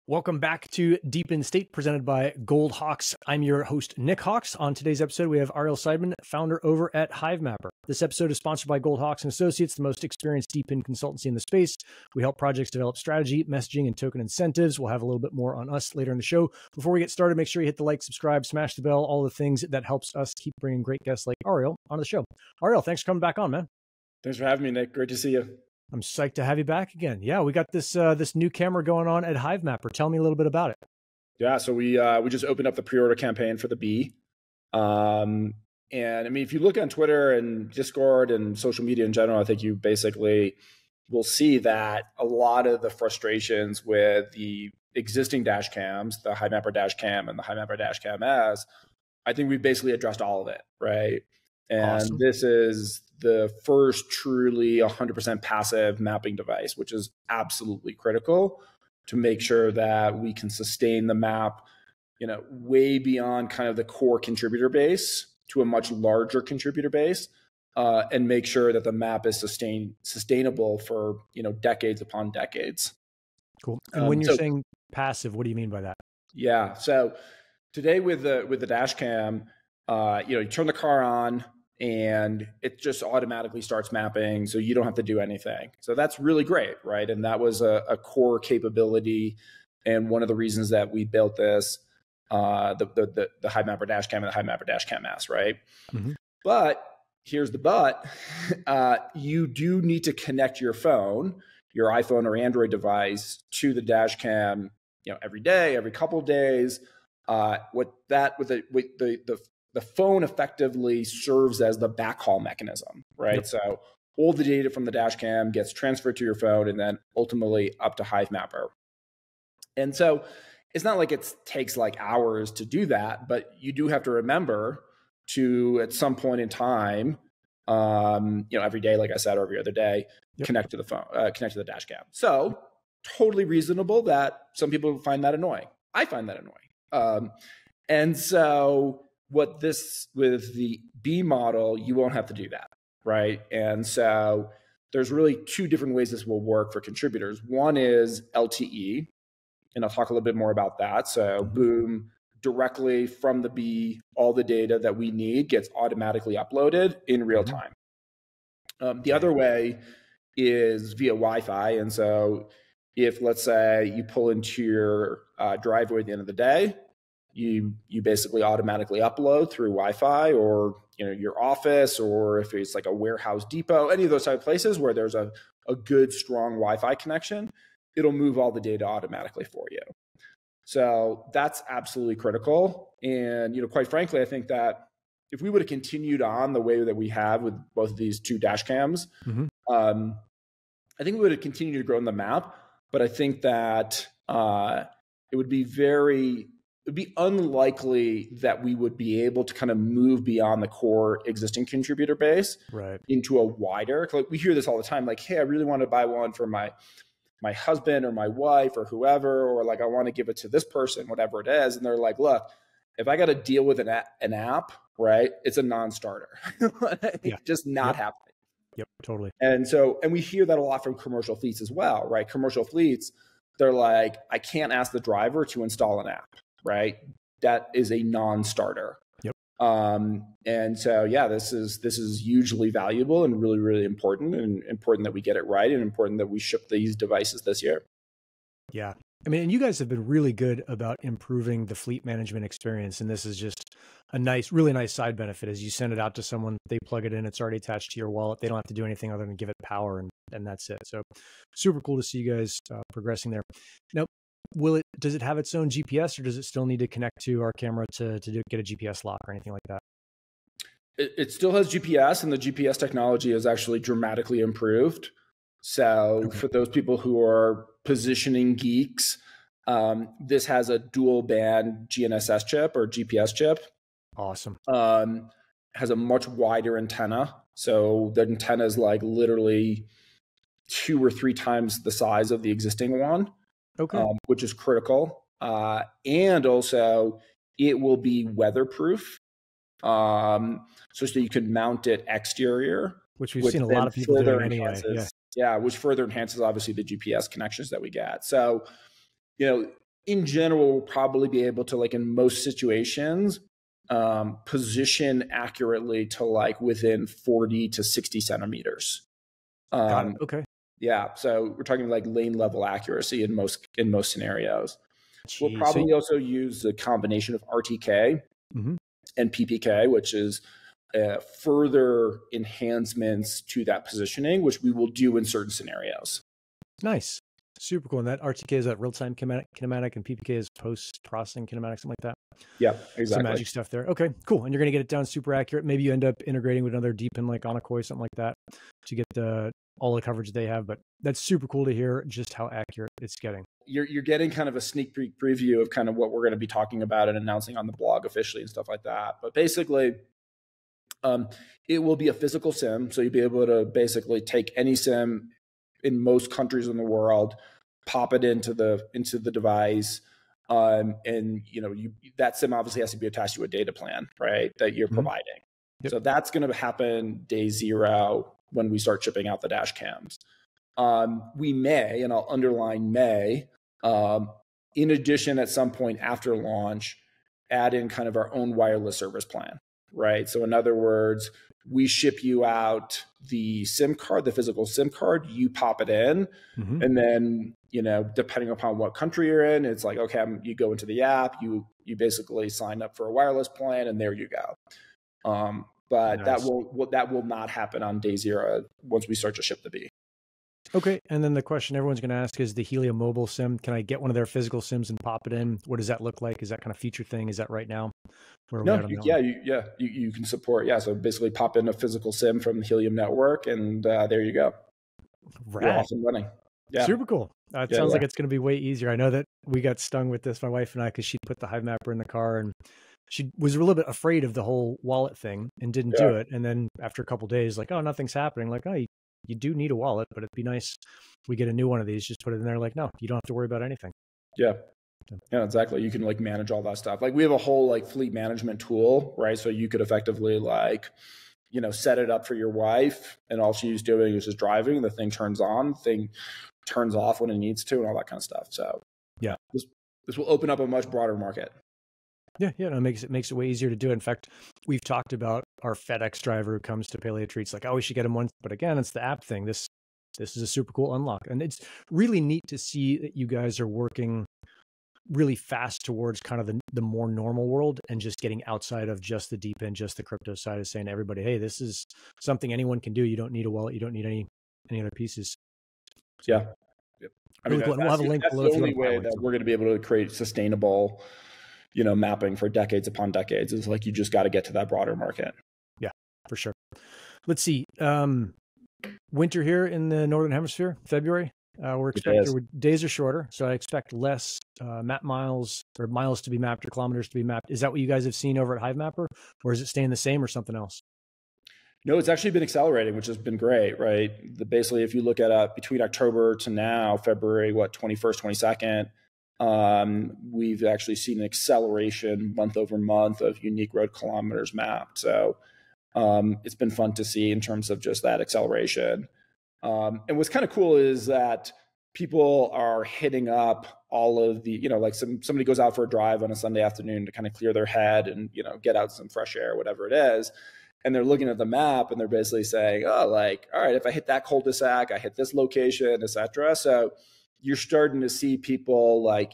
Welcome back to DePIN State, presented by 𝐒𝐮𝐩𝐸𝐻. I'm your host, Nick Hawks. On today's episode, we have Ariel Seidman, founder over at HiveMapper. This episode is sponsored by 𝐒𝐮𝐻𝐸x & Associates, the most experienced DePIN consultancy in the space. We help projects develop strategy, messaging, and token incentives. We'll have a little bit more on us later in the show. Before we get started, make sure you hit the like, subscribe, smash the bell, all the things that helps us keep bringing great guests like Ariel onto the show. Ariel, thanks for coming back on, man. Thanks for having me, Nick. Great to see you. I'm psyched to have you back again. Yeah, we got this this new camera going on at HiveMapper. Tell me a little bit about it. Yeah, so we just opened up the pre-order campaign for the Bee. And I mean, if you look on Twitter and Discord and social media in general, I think you basically will see that a lot of the frustrations with the existing dash cams, the HiveMapper Dash Cam and the HiveMapper Dash Cam S, I think we've basically addressed all of it, right? And Awesome. This is the first truly 100% passive mapping device, which is absolutely critical to make sure that we can sustain the map, way beyond kind of the core contributor base to a much larger contributor base, and make sure that the map is sustainable for, decades upon decades. Cool. And when you're saying passive, what do you mean by that? Yeah. So today with the dash cam, you turn the car on and it just automatically starts mapping, so you don't have to do anything. So that's really great, right? And that was a core capability, and one of the reasons that we built this, the HiveMapper Dash Cam and the HiveMapper Dash Cam S, right? Mm-hmm. But here's the but: you do need to connect your phone, your iPhone or Android device, to the dash cam, every day, every couple of days. The phone effectively serves as the backhaul mechanism, right? Yep. So all the data from the dash cam gets transferred to your phone and then ultimately up to HiveMapper. And so it's not like it takes like hours to do that, but you do have to remember to, at some point in time, every day, like I said, or every other day, yep, connect to the phone, connect to the dash cam. So totally reasonable that some people find that annoying. I find that annoying. And so with the Bee model, you won't have to do that, right? And so there's really two different ways this will work for contributors. One is LTE, and I'll talk a little bit more about that. So boom, directly from the Bee, all the data that we need gets automatically uploaded in real time. The other way is via Wi-Fi. And so if, let's say, you pull into your driveway at the end of the day, you basically automatically upload through Wi-Fi, or your office, or if it's like a warehouse depot, any of those type of places where there's a good strong Wi-Fi connection, it'll move all the data automatically for you. So that's absolutely critical. And quite frankly, I think that if we would have continued on the way that we have with both of these two dash cams, I think we would have continued to grow in the map. But I think that it would be unlikely that we would be able to kind of move beyond the core existing contributor base, right, into a wider. Like, we hear this all the time, like, hey, I really want to buy one for my husband or my wife or whoever, or like, I want to give it to this person, whatever it is. And they're like, look, if I got to deal with an app, right, it's a non-starter. It's just not happening. Yep, totally. And we hear that a lot from commercial fleets as well, right? Commercial fleets, they're like, I can't ask the driver to install an app, right? That is a non-starter. Yep. And so, yeah, this is hugely valuable and really, really important, and important that we get it right, and important that we ship these devices this year. Yeah. I mean, and you guys have been really good about improving the fleet management experience. And this is just a really nice side benefit. As you send it out to someone, they plug it in, it's already attached to your wallet. They don't have to do anything other than give it power, and that's it. So super cool to see you guys progressing there. Now, does it have its own GPS, or does it still need to connect to our camera to get a GPS lock or anything like that? It still has GPS, and the GPS technology is actually dramatically improved. So for those people who are positioning geeks, this has a dual band GNSS chip or GPS chip. Awesome. Has a much wider antenna. So the antenna is like literally 2 or 3 times the size of the existing one. Okay. Which is critical. And also it will be weatherproof. So you can mount it exterior. Which we've seen a lot of people doing anyway. Yeah, which further enhances obviously the GPS connections that we get. So, in general, we'll probably be able to, like in most situations, position accurately to like within 40 to 60 centimeters. Got it. Okay. Yeah. So we're talking like lane level accuracy in most scenarios. We'll Jeez. probably also use a combination of RTK and PPK, which is further enhancements to that positioning, which we will do in certain scenarios. Nice. Super cool. And that RTK is that real-time kinematic, and PPK is post-processing kinematic, something like that. Yeah, exactly. Some magic stuff there. Okay, cool. And you're going to get it down super accurate. Maybe you end up integrating with another DePIN like 𝐒𝐮𝐽, something like that, to get all the coverage they have. But that's super cool to hear just how accurate it's getting. You're getting kind of a sneak peek preview of kind of what we're going to be talking about and announcing on the blog officially and stuff like that. But basically, it will be a physical SIM. So you'll be able to basically take any SIM in most countries in the world, pop it into the device, and that SIM obviously has to be attached to a data plan, right, that you're providing. Yep. So that's going to happen day 0 when we start shipping out the dash cams. We may, and I'll underline may, in addition at some point after launch, add in kind of our own wireless service plan, right? So in other words, we ship you out the SIM card, the physical SIM card, you pop it in, and then, depending upon what country you're in, it's like, okay, you go into the app, you basically sign up for a wireless plan, and there you go. But nice. that will not happen on day 0 once we start to ship the Bee. Okay. And then the question everyone's going to ask is the Helium Mobile SIM. Can I get one of their physical SIMs and pop it in? What does that look like? Is that kind of feature thing? Is that right now? You can support. Yeah. So basically pop in a physical SIM from the Helium network, and there you go. Right. You're off and running. Yeah. Super cool. It sounds like it's going to be way easier. I know that we got stung with this, my wife and I, because she put the HiveMapper in the car, and she was a little bit afraid of the whole wallet thing and didn't do it. And then after a couple of days, like, oh, nothing's happening. Like, oh, you do need a wallet, but it'd be nice if we get a new one of these, just put it in there. Like, no, you don't have to worry about anything. Yeah. Yeah, exactly. You can like manage all that stuff. Like we have a whole like fleet management tool, right? So you could effectively like, set it up for your wife, and all she's doing is just driving. The thing turns on, the thing turns off when it needs to, and all that kind of stuff. So yeah, this will open up a much broader market. Yeah, no, it makes it way easier to do. In fact, we've talked about our FedEx driver who comes to Paleo Treats, like, oh, we should get him one. But again, it's the app thing. This is a super cool unlock. And it's really neat to see that you guys are working really fast towards kind of the more normal world, and just getting outside of just the DePIN, just the crypto side, of saying to everybody, hey, this is something anyone can do. You don't need a wallet. You don't need any other pieces. Yeah. I mean, we'll have a link below. That's the only way that we're going to be able to create sustainable mapping for decades upon decades, is like, you just got to get to that broader market. Yeah, for sure. Let's see. Winter here in the Northern Hemisphere, February. We're expecting days are shorter, so I expect less map miles, or miles to be mapped, or kilometers to be mapped. Is that what you guys have seen over at HiveMapper, or is it staying the same or something else? No, it's actually been accelerating, which has been great, right? Basically, if you look at between October to now, February, 21st, 22nd, we've actually seen an acceleration month over month of unique road kilometers mapped. So it's been fun to see in terms of just that acceleration. And what's kind of cool is that people are hitting up all of the, like somebody goes out for a drive on a Sunday afternoon to kind of clear their head and, get out some fresh air, whatever it is. And they're looking at the map and they're basically saying, oh, like, all right, if I hit that cul-de-sac, I hit this location, et cetera. So you're starting to see people like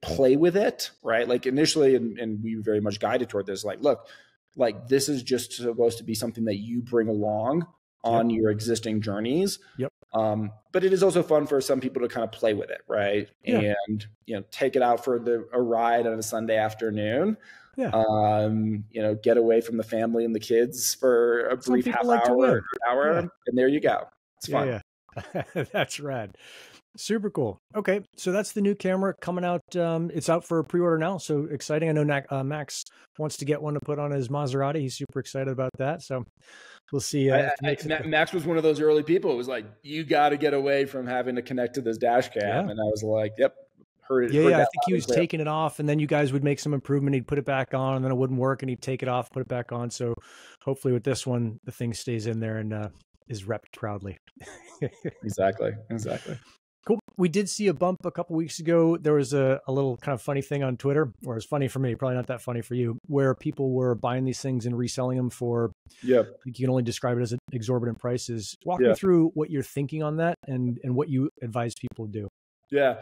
play with it, right? Like initially, and we very much guided toward this, like, look, like this is just supposed to be something that you bring along on your existing journeys. Yep. But it is also fun for some people to kind of play with it, right? Yeah. And, take it out for a ride on a Sunday afternoon. Yeah. Get away from the family and the kids for a brief half hour, and there you go. It's fun. Yeah. That's rad. Super cool. Okay. So that's the new camera coming out. It's out for pre-order now. So exciting. I know Max wants to get one to put on his Maserati. He's super excited about that. So we'll see. Max was one of those early people. It was like, you got to get away from having to connect to this dash cam. Yeah. And I was like, yep. Heard I think he was taking it off, and then you guys would make some improvement. He'd put it back on, and then it wouldn't work, and he'd take it off, put it back on. So hopefully with this one, the thing stays in there and is repped proudly. Exactly. Cool. We did see a bump a couple weeks ago. There was a little kind of funny thing on Twitter, or it's funny for me, probably not that funny for you, where people were buying these things and reselling them for, you can only describe it as exorbitant prices. Walk me through what you're thinking on that and what you advise people to do. Yeah.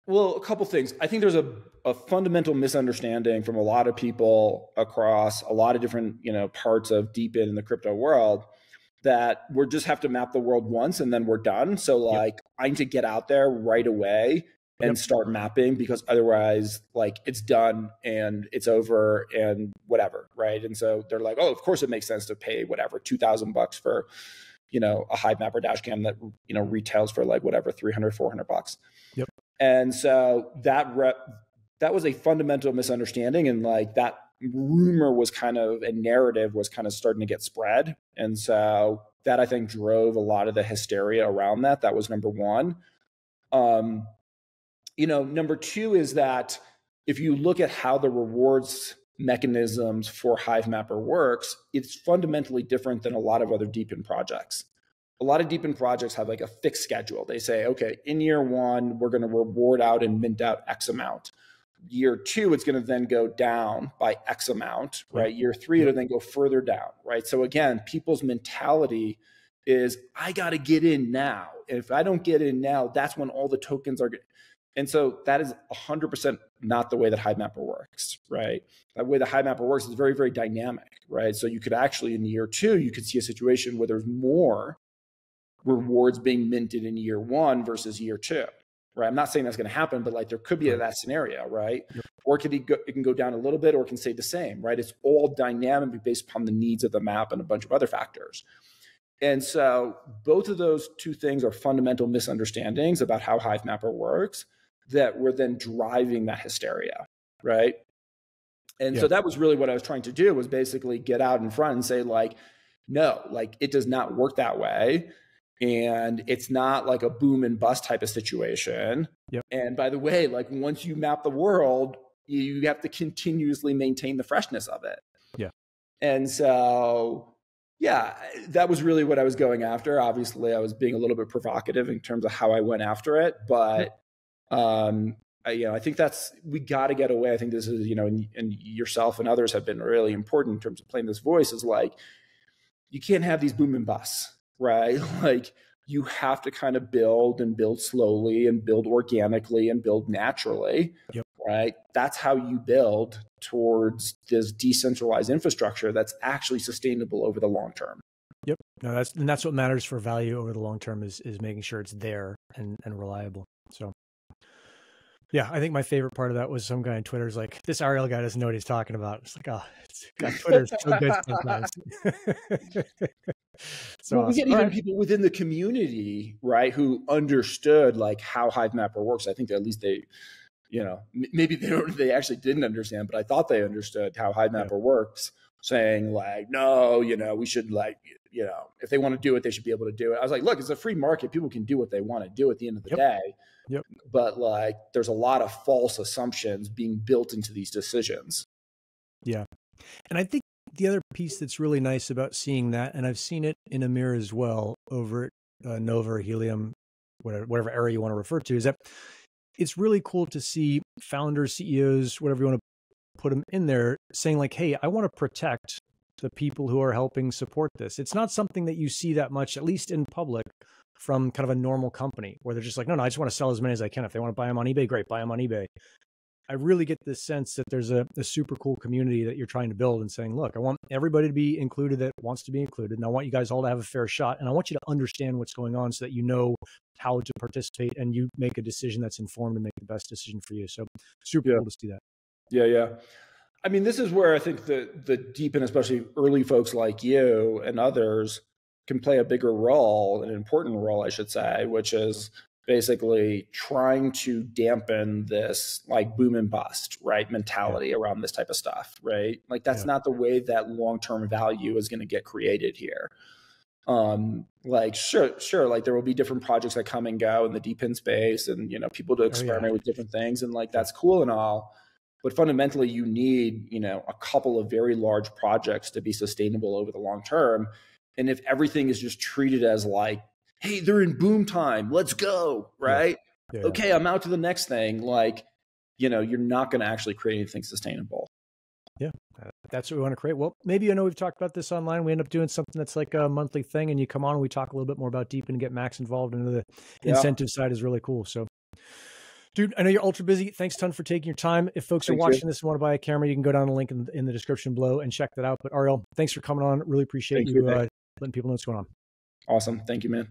Well, a couple things. I think there's a fundamental misunderstanding from a lot of people across a lot of different, parts of DePIN in the crypto world, that we just have to map the world once and then we're done. So like, I need to get out there right away and start mapping, because otherwise like it's done and it's over and whatever. Right. And so they're like, oh, of course it makes sense to pay whatever, $2,000 for, a HiveMapper Dash Cam that, retails for like whatever, $300, $400. Yep. And so that was a fundamental misunderstanding. And like that rumor was and narrative was kind of starting to get spread. And so that I think drove a lot of the hysteria around that. That was number one. Number two is that if you look at how the rewards mechanisms for HiveMapper works, it's fundamentally different than a lot of other DePIN projects. A lot of DePIN projects have like a fixed schedule. They say, okay, in year one, we're going to reward out and mint out X amount. Year two, it's going to then go down by X amount, right? Year three, it'll then go further down, right? So again, people's mentality is, I got to get in now. And if I don't get in now, that's when all the tokens are good. And so that is 100% not the way that HiveMapper works, right? The way the HiveMapper works is very, very dynamic, right? So you could actually, in year two, you could see a situation where there's more rewards being minted in year one versus year two. Right. I'm not saying that's going to happen, but like there could be that scenario, right? Or it can go down a little bit, or it can stay the same, right? It's all dynamic based upon the needs of the map and a bunch of other factors. And so both of those two things are fundamental misunderstandings about how HiveMapper works that were then driving that hysteria, right? And so that was really what I was trying to do, was basically get out in front and say like, no, like it does not work that way. And it's not like a boom and bust type of situation. And by the way, like once you map the world, you have to continuously maintain the freshness of it. And so, that was really what I was going after. Obviously, I was being a little bit provocative in terms of how I went after it. But, I think we got to get away. I think this is, and yourself and others have been really important in terms of playing this voice, is like, you can't have these boom and busts. Right? Like you have to kind of build slowly and build organically and build naturally. Right? That's how you build towards this decentralized infrastructure that's actually sustainable over the long term. No, that's what matters for value over the long term is making sure it's there and reliable. So I think my favorite part of that was some guy on Twitter is like, this Ariel guy doesn't know what he's talking about. It's like, God, Twitter's so good sometimes. So we get even people within the community, right, who understood like how HiveMapper works. I think that at least they, maybe they actually didn't understand, but I thought they understood how HiveMapper works, saying like, no, we should like, if they want to do it, they should be able to do it. I was like, look, it's a free market. People can do what they want to do at the end of the day. But like, there's a lot of false assumptions being built into these decisions. And I think the other piece that's really nice about seeing that, and I've seen it in Amir as well over at Nova or Helium, whatever area you want to refer to, is that it's really cool to see founders, CEOs, whatever you want to put them in there, saying like, hey, I want to protect the people who are helping support this. It's not something that you see that much, at least in public, from kind of a normal company where they're just like, no, I just want to sell as many as I can. If they want to buy them on eBay, great, buy them on eBay. I really get this sense that there's a super cool community that you're trying to build and saying, look, I want everybody to be included that wants to be included. And I want you guys all to have a fair shot. And I want you to understand what's going on so that you know how to participate and you make a decision that's informed and make the best decision for you. So super cool to see that. Yeah. I mean, this is where I think the DePIN, especially early folks like you and others, can play a bigger role, an important role, I should say, which is basically trying to dampen this like boom and bust, right, mentality around this type of stuff, right? Like that's not the way that long-term value is going to get created here. Like sure, like there will be different projects that come and go in the DePIN space, and people to experiment with different things, and like that's cool and all. But fundamentally, you need, a couple of very large projects to be sustainable over the long term. And if everything is just treated as like, hey, they're in boom time. Let's go. Right. Yeah. Okay. I'm out to the next thing. Like, you're not going to actually create anything sustainable. Yeah. That's what we want to create. Well, maybe I know we've talked about this online. We end up doing something that's like a monthly thing, and you come on and we talk a little bit more about DePIN and get Max involved. And the incentive side is really cool. So, dude, I know you're ultra busy. Thanks a ton for taking your time. If folks are watching this and want to buy a camera, you can go down the link in the description below and check that out. But Ariel, thanks for coming on. Really appreciate you letting people know what's going on. Awesome. Thank you, man.